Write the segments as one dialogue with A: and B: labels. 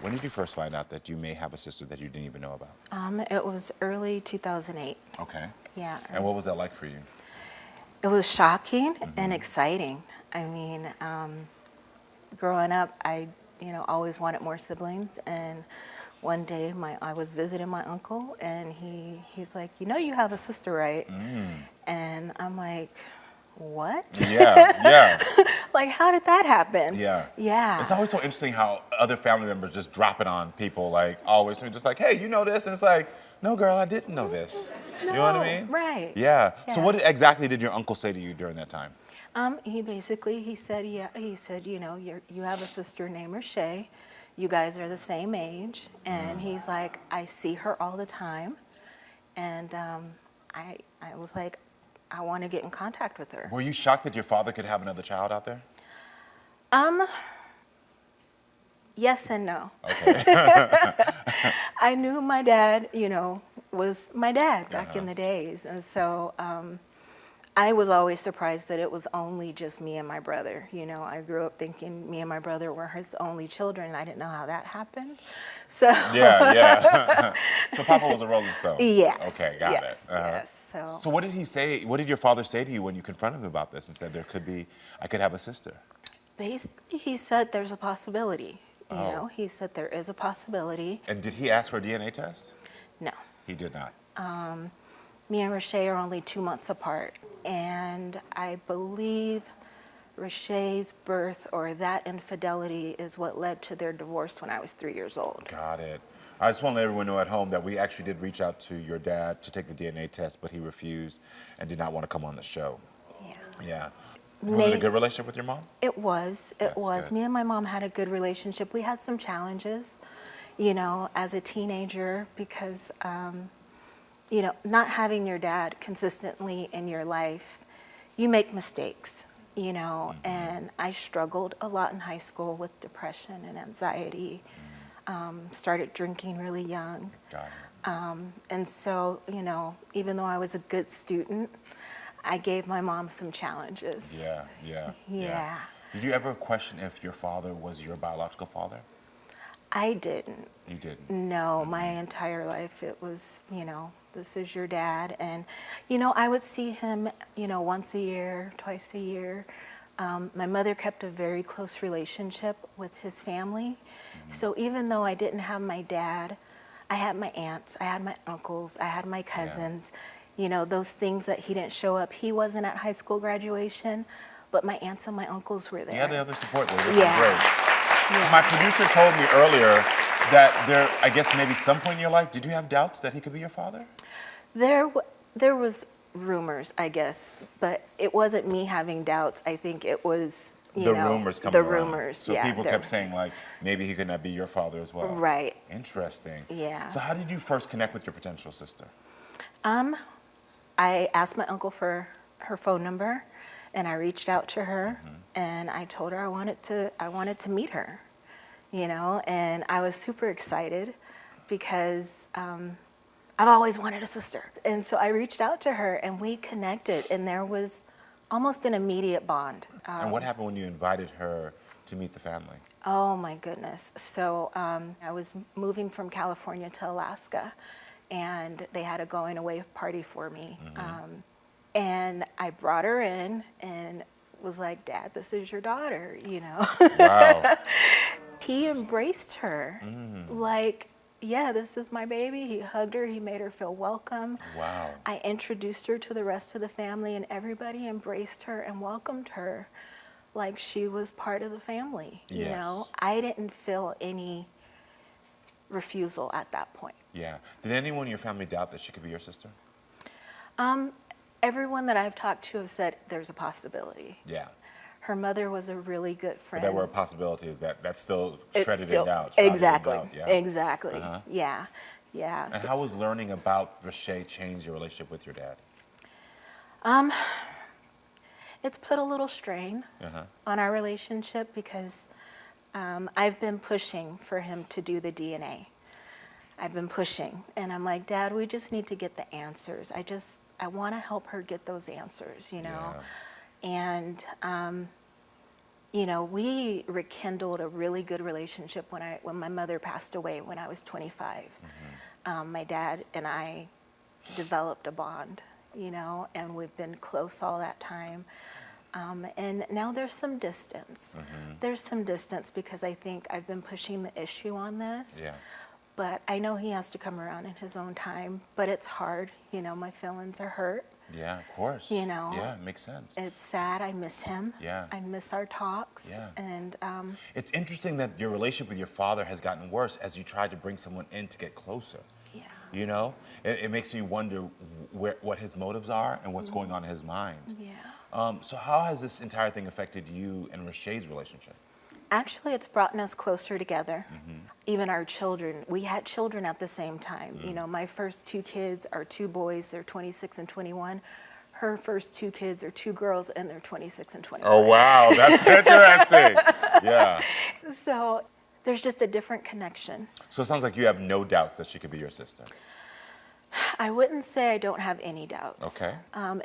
A: When did you first find out that you may have a sister that you didn't even know about?
B: It was early 2008.
A: Okay.
B: Yeah.
A: And what was that like for you?
B: It was shocking and exciting. I mean, growing up, I, always wanted more siblings. And one day, I was visiting my uncle, and he's like, you have a sister, right? And I'm like, what?
A: Yeah, yeah.
B: Like, how did that happen?
A: Yeah.
B: Yeah.
A: It's always so interesting how other family members just drop it on people, like always, just like, hey, you know this? And it's like, no, girl, I didn't know this. You know what I mean?
B: Right.
A: Yeah. So
B: Yeah.
A: what exactly did your uncle say to you during that time?
B: He said, you have a sister named Rashay. You guys are the same age. And he's like, I see her all the time. And I was like, I want to get in contact with her.
A: Were you shocked that your father could have another child out there?
B: Yes and no.
A: Okay.
B: I knew my dad, was my dad back in the days. And so I was always surprised that it was only just me and my brother. I grew up thinking me and my brother were his only children. I didn't know how that happened. So
A: Yeah. So Papa was a Rolling Stone?
B: Yes.
A: Okay, got it.
B: Yes.
A: So what did he say? What did your father say to you when you confronted him about this and said I could have a sister?
B: Basically, he said there's a possibility.
A: Oh.
B: He said there is a possibility.
A: And did he ask for a DNA test?
B: No.
A: He did not.
B: Me and Rashay are only 2 months apart, and I believe Rashay's birth or that infidelity is what led to their divorce when I was 3 years old.
A: Got it. I just want to let everyone know at home that we actually did reach out to your dad to take the DNA test, but he refused and did not want to come on the show.
B: Yeah.
A: Yeah. Was it a good relationship with your mom?
B: It was. It was.
A: Good.
B: Me and my mom had a good relationship. We had some challenges, as a teenager because, not having your dad consistently in your life, you make mistakes, and I struggled a lot in high school with depression and anxiety. Started drinking really young.
A: Got it.
B: And so, even though I was a good student, I gave my mom some challenges.
A: Yeah. Did you ever question if your father was your biological father?
B: I didn't.
A: You didn't?
B: No, my entire life it was, this is your dad. And, I would see him, once a year, twice a year. My mother kept a very close relationship with his family. So even though I didn't have my dad, I had my aunts, I had my uncles, I had my cousins. Those things that he didn't show up. He wasn't at high school graduation, but my aunts and my uncles were there.
A: Yeah, the other support there, which is
B: Yeah.
A: great.
B: Yeah.
A: My producer told me earlier that I guess maybe some point in your life, did you have doubts that he could be your father?
B: There was rumors, I guess, but it wasn't me having doubts. I think it was,
A: Rumors coming
B: the
A: around.
B: rumors.
A: So
B: yeah,
A: people kept saying like, maybe he could not be your father as well.
B: Right.
A: Interesting.
B: Yeah.
A: So how did you first connect with your potential sister?
B: I asked my uncle for her phone number, and I reached out to her, and I told her I wanted to meet her, and I was super excited because I've always wanted a sister. And so I reached out to her, and we connected, and there was almost an immediate bond.
A: And what happened when you invited her to meet the family?
B: Oh my goodness. So I was moving from California to Alaska, and they had a going away party for me. And I brought her in and was like, Dad, this is your daughter,
A: Wow.
B: He embraced her like, yeah, this is my baby. He hugged her. He made her feel welcome.
A: Wow.
B: I introduced her to the rest of the family, and everybody embraced her and welcomed her like she was part of the family.
A: Yes.
B: I didn't feel any refusal at that point.
A: Yeah. Did anyone in your family doubt that she could be your sister?
B: Everyone that I've talked to have said there's a possibility.
A: Yeah.
B: Her mother was a really good friend.
A: But there were possibilities that's still
B: It's
A: shredded
B: still-
A: in doubt.
B: Exactly.
A: Shrouded in doubt,
B: Exactly.
A: Uh-huh.
B: Yeah. Yeah.
A: And
B: So-
A: how was learning about Rashay change your relationship with your dad?
B: It's put a little strain on our relationship because I've been pushing for him to do the DNA. I've been pushing, and I'm like, Dad, we just need to get the answers. I want to help her get those answers,
A: Yeah.
B: And you know, we rekindled a really good relationship when my mother passed away when I was 25. My dad and I developed a bond, you know, and we've been close all that time. And now there's some distance. There's some distance because I think I've been pushing the issue on this.
A: Yeah.
B: But I know he has to come around in his own time. But it's hard, you know, my feelings are hurt.
A: Yeah, of course.
B: You know.
A: Yeah, it makes sense.
B: It's sad. I miss him.
A: Yeah.
B: I miss our talks.
A: Yeah.
B: And
A: It's interesting that your relationship with your father has gotten worse as you tried to bring someone in to get closer.
B: yeah.
A: You know, it makes me wonder what his motives are and what's going on in his mind.
B: Yeah.
A: So how has this entire thing affected you and Rashee's relationship?
B: Actually, it's brought us closer together. Even our children, we had children at the same time. You know, my first two kids are two boys, they're 26 and 21. Her first two kids are two girls, and they're 26 and 21.
A: Oh, wow, that's interesting. Yeah.
B: So there's just a different connection.
A: So it sounds like you have no doubts that she could be your sister.
B: I wouldn't say I don't have any doubts.
A: Okay.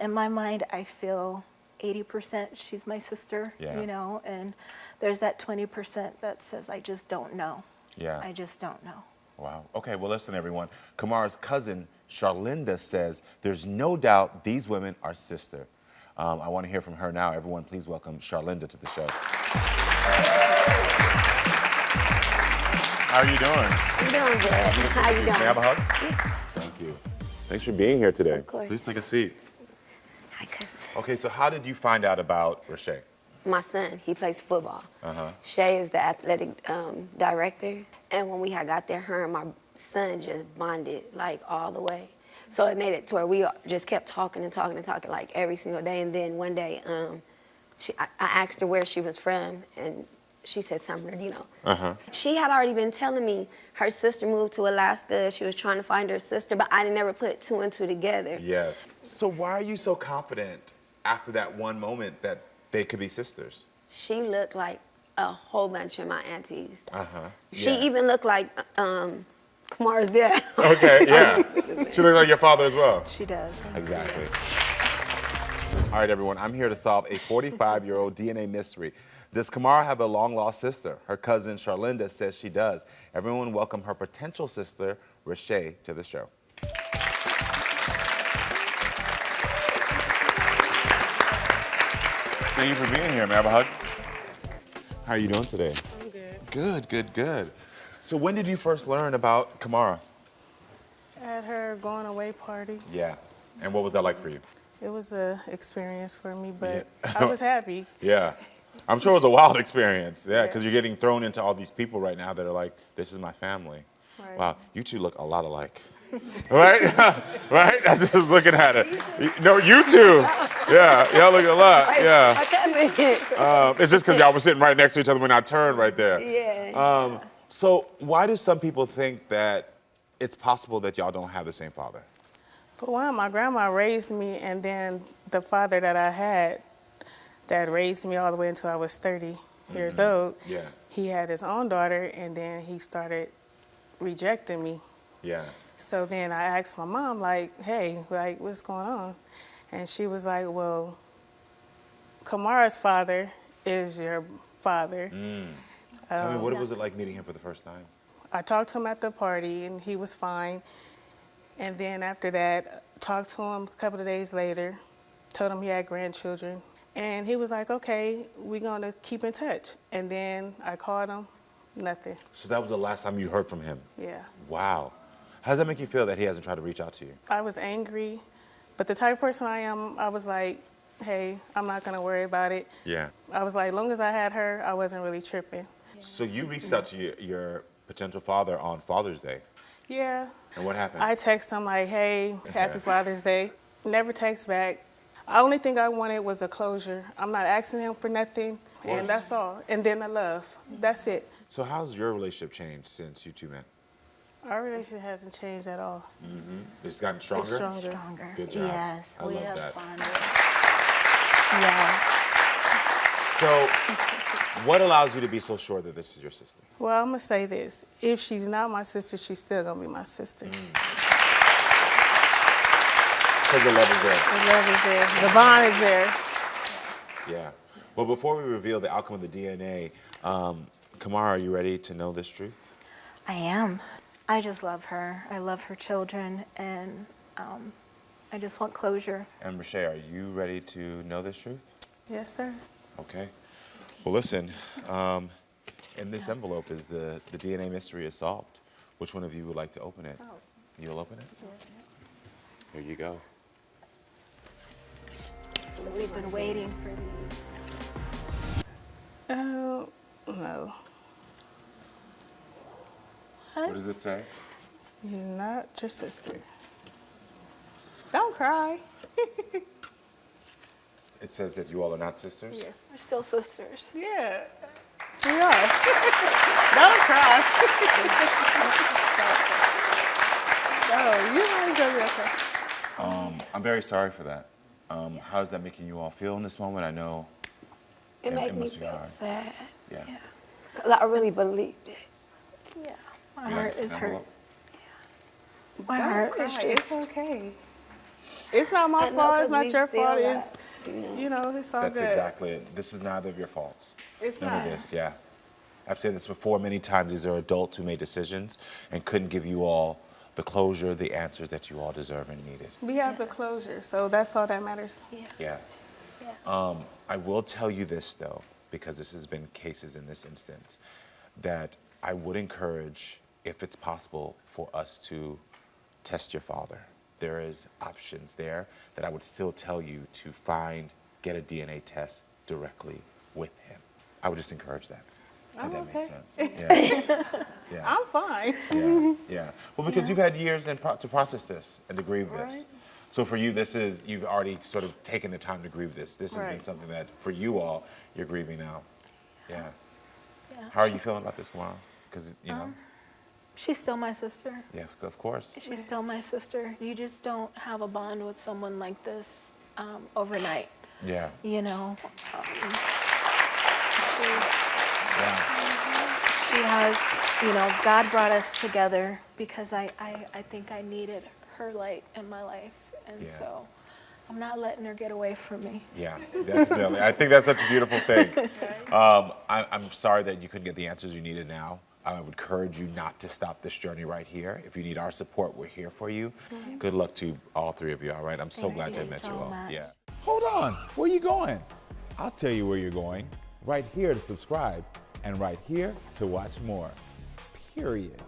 B: In my mind, I feel 80% she's my sister,
A: Yeah.
B: you know, and there's that 20% that says I just don't know.
A: Yeah.
B: I just don't know.
A: Wow. Okay, well, listen, everyone. Kamara's cousin, Charlinda, says there's no doubt these women are sister. I want to hear from her now. Everyone, please welcome Charlinda to the show. How are you doing?
C: I'm doing good. How you doing?
A: May I have a hug? Thank you. Thanks for being here today.
C: Of course.
A: Please take a seat.
C: Hi, cousin.
A: Okay, so how did you find out about Rashay?
C: My son, he plays football.
A: Uh-huh.
C: Shay is the athletic director. And when we had got there, her and my son just bonded like all the way. So it made it to where we just kept talking and talking and talking like every single day. And then one day, I asked her where she was from, and she said Sumner, you know.
A: Uh-huh.
C: She had already been telling me her sister moved to Alaska. She was trying to find her sister, but I never put two and two together.
A: Yes. So why are you so confident after that one moment that they could be sisters?
C: She looked like a whole bunch of my aunties.
A: Uh-huh.
C: She
A: Yeah.
C: even looked like Kamar's dad.
A: Okay, yeah. She looked like your father as well.
B: She does.
A: Exactly. All right, everyone, I'm here to solve a 45-year-old DNA mystery. Does Kamara have a long-lost sister? Her cousin, Charlinda, says she does. Everyone welcome her potential sister, Rashay, to the show. Thank you for being here. May I have a hug? How are you doing today?
D: I'm good.
A: Good, good, good. So when did you first learn about Kamara?
D: At her going away party,
A: Yeah. And what was that like for you?
D: it was a experience for me, but
A: Yeah.
D: I was happy.
A: Yeah. I'm sure it was a wild experience. Yeah,
D: Yeah.
A: because you're getting thrown into all these people right now that are like, this is my family.
D: Right.
A: Wow, you two look a lot alike. Right? Right? I was just looking at it. No, you two. Yeah, y'all look a lot. Yeah.
C: My cousin.
A: It's just because y'all were sitting right next to each other when I turned right there.
C: Yeah.
A: So why do some people think that it's possible that y'all don't have the same father?
D: For one, my grandma raised me, and then the father that I had that raised me all the way until I was 30 years old,
A: Yeah.
D: he had his own daughter, and then he started rejecting me.
A: Yeah.
D: So then I asked my mom, like, hey, like, what's going on? And she was like, well, Kamara's father is your father.
A: Tell me, what was it like meeting him for the first time?
D: I talked to him at the party, and he was fine. And then after that, talked to him a couple of days later, told him he had grandchildren. And he was like, okay, we're going to keep in touch. And then I called him, nothing.
A: So that was the last time you heard from him?
D: Yeah.
A: Wow. How does that make you feel that he hasn't tried to reach out to you?
D: I was angry, but the type of person I am, I was like, hey, I'm not going to worry about it.
A: Yeah.
D: I was like, as long as I had her, I wasn't really tripping.
A: So you reached out to your potential father on Father's Day.
D: Yeah.
A: And what happened?
D: I text him like, hey, happy Father's Day. Never text back. The only thing I wanted was a closure. I'm not asking him for nothing, and that's all. And then the love. That's it.
A: So how's your relationship changed since you two met?
D: Our relationship hasn't changed at all.
A: It's gotten stronger?
D: It's stronger.
B: Stronger.
A: Good job.
B: Yes,
A: I
B: we
A: love
B: have
A: that.
B: bonded. Yes.
A: So what allows you to be so sure that this is your sister?
D: Well, I'm going to say this. If she's not my sister, she's still going to be my sister.
A: Because the love is there.
D: The love is there. The bond is there.
A: Yeah. Well, before we reveal the outcome of the DNA, Kamara, are you ready to know this truth?
B: I am. I just love her. I love her children, and I just want closure.
A: And Rashay, are you ready to know this truth?
D: Yes, sir.
A: Okay. Well, listen, in this envelope is the DNA mystery is solved. Which one of you would like to open it?
D: Oh.
A: You'll open it? Here you go.
B: We've been waiting for these.
D: Oh, no.
A: What does it say?
D: You're not your sister. Don't cry.
A: It says that you all are not sisters?
D: Yes.
B: We're still sisters.
D: Yeah, we are. Don't cry. No, you always gonna be okay.
A: I'm very sorry for that. How is that making you all feel in this moment? I know
C: It made me
A: must be
C: feel
A: hard.
C: sad.
A: Yeah.
C: Because I really believed it.
B: Yeah. My
A: You like
B: heart
A: this
B: is hurt.
A: envelope?
B: My
D: Don't
B: heart
D: cry.
B: is
D: It's
B: just.
D: okay. It's not my
C: I know,
D: fault.
C: 'cause
D: It's not
C: we
D: your
C: still
D: fault.
C: got,
D: It's, you know, it's all
A: That's
D: good.
A: exactly it. This is neither of your faults.
D: It's
A: None
D: not.
A: of this, yeah. I've said this before many times. These are adults who made decisions and couldn't give you all the closure, the answers that you all deserve and needed.
D: We have the closure, so that's all that matters.
A: Yeah.
B: Yeah.
A: I will tell you this, though, because this has been cases in this instance, that I would encourage, if it's possible, for us to test your father. There is options there that I would still tell you to get a DNA test directly with him. I would just encourage that.
D: I'm
A: If that makes
D: okay.
A: sense. Yeah. Yeah.
D: I'm fine.
A: Yeah, yeah. Well, because you've had years to process this and to grieve this.
D: Right.
A: So for you, you've already sort of taken the time to grieve this. This has been
D: Right.
A: something that, for you all, you're grieving now. Yeah.
B: Yeah.
A: How are you feeling about this, Kamara? Because,
B: She's still my sister.
A: yeah, of course.
B: She's still my sister. You just don't have a bond with someone like this overnight.
A: Yeah.
B: You know,
A: Yeah.
B: she has, God brought us together because I think I needed her light in my life. And
A: Yeah.
B: so I'm not letting her get away from me.
A: Yeah, definitely. I think that's such a beautiful thing. I'm sorry that you couldn't get the answers you needed now. I would encourage you not to stop this journey right here. If you need our support, we're here for you. Good luck to all three of you, all right? I'm so glad to have met
B: so
A: you all.
B: much.
A: Yeah.
E: Hold on, where you going? I'll tell you where you're going. Right here to subscribe and right here to watch more. Period.